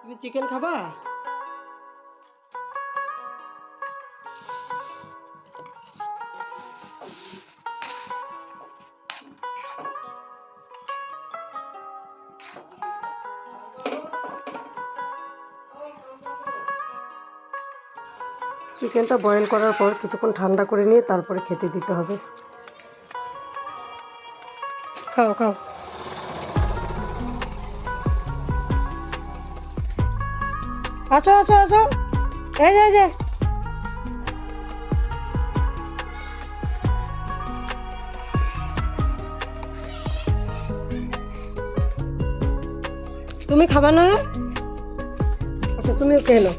তুমি চিকেন খাবা? চিকেনটা বয়েল করার পর কিছুক্ষণ ঠান্ডা করে নিয়ে তারপরে খেতে দিতে হবে। খাও খাও। আছো আছো আছো, এই যে এই যে। তুমি খাবা না? আচ্ছা তুমিও খেয়ে নাও।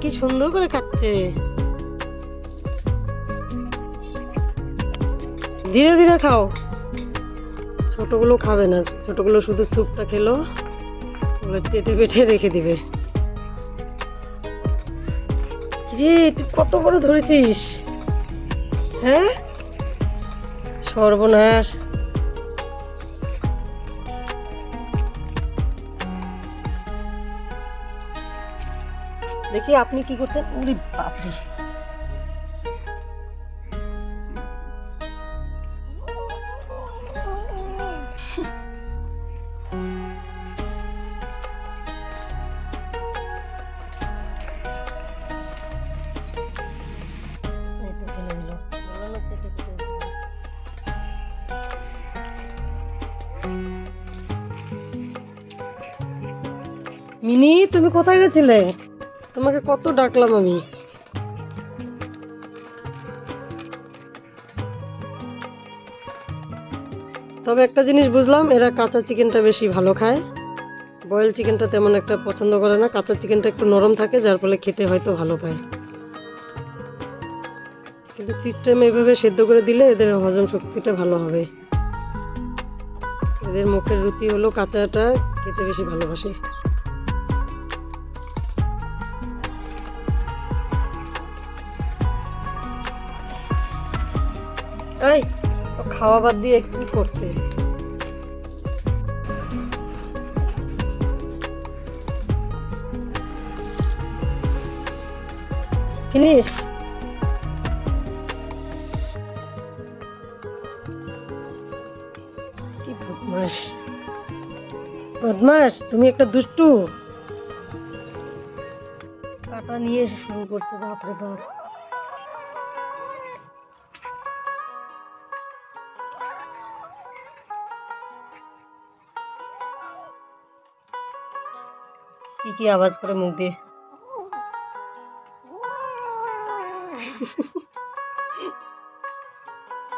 কি সুন্দর করে খাচ্ছে, ধীরে ধীরে খাও। ছোটগুলো খাবে না, ছোটগুলো শুধু স্যুপটা খেলো, ওগুলো চেটে পেটে রেখে দিবে। রে তুই কত বড় ধরেছিস? হ্যাঁ সর্বনাশ। দেখি আপনি কি করছেন। উরি বাপরে, মিনি তুমি কোথায় গেছিলে? তোমাকে কত ডাকলাম আমি। তবে একটা জিনিস বুঝলাম, এরা কাঁচা চিকেনটা বেশি ভালো খায়, বয়েল চিকেনটা তেমন একটা পছন্দ করে না। কাঁচা চিকেনটা একটু নরম থাকে, যার ফলে খেতে হয়তো ভালো পায়। কিন্তু সিস্টেমে এভাবে সেদ্ধ করে দিলে এদের হজম শক্তিটা ভালো হবে। এদের মুখের রুচি হলো কাঁচাটা খেতে বেশি ভালোবাসে। এই খাওয়া বাদ দিয়ে কি করছে? ফিনিশ। কি বদমাস বদমাস, তুমি একটা দুষ্টু। কাটা নিয়ে এসে শুরু করছে, বাপরে বাপ। কি কি আওয়াজ করে মুখ দিয়ে।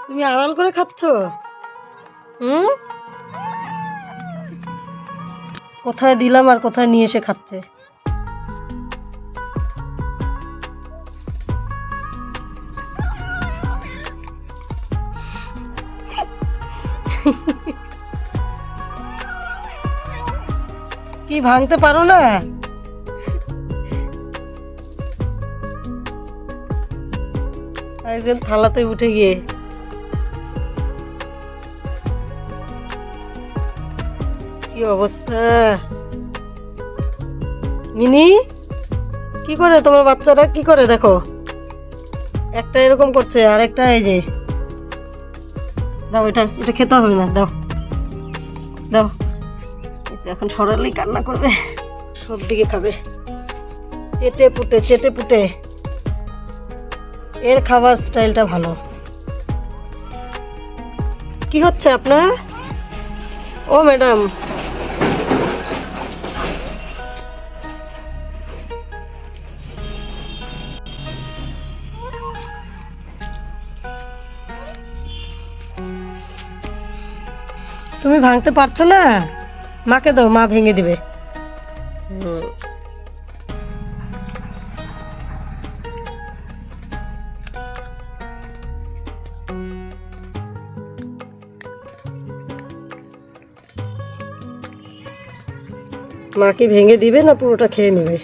তুমি আড়াল করে খাচ্ছ? কোথায় দিলাম আর কোথায় নিয়ে এসে খাচ্ছে। কি ভাঙতে পারো না? একজন থালাতে উঠে গিয়ে কি অবস্থা। মিনি কি করে, তোমার বাচ্চারা কি করে দেখো, একটা এরকম করছে আর একটা এই যে। দাও, এটা এটা খেতে হবে না, দাও দাও। এখন সরালেই কান্না করবে, সব দিকে খাবে, চেটে পুটে চেটে পুটে। এর খাবার স্টাইলটা ভালো। কি হচ্ছে আপনার? ও ম্যাডাম, তুমি ভাঙতে পারছো না? মাকে দাও, মা ভেঙে দিবে। মা কি ভেঙে দিবে না পুরোটা খেয়ে নেবে?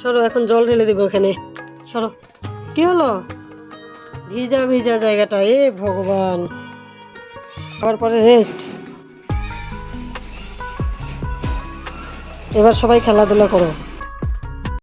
সরো, এখন জল ঢেলে দেবো এখানে। সরো। কি হলো? ভিজা ভিজা জায়গাটা, এ ভগবান। খাওয়ার পরে রেস্ট। এবার সবাই খেলাধুলা করো।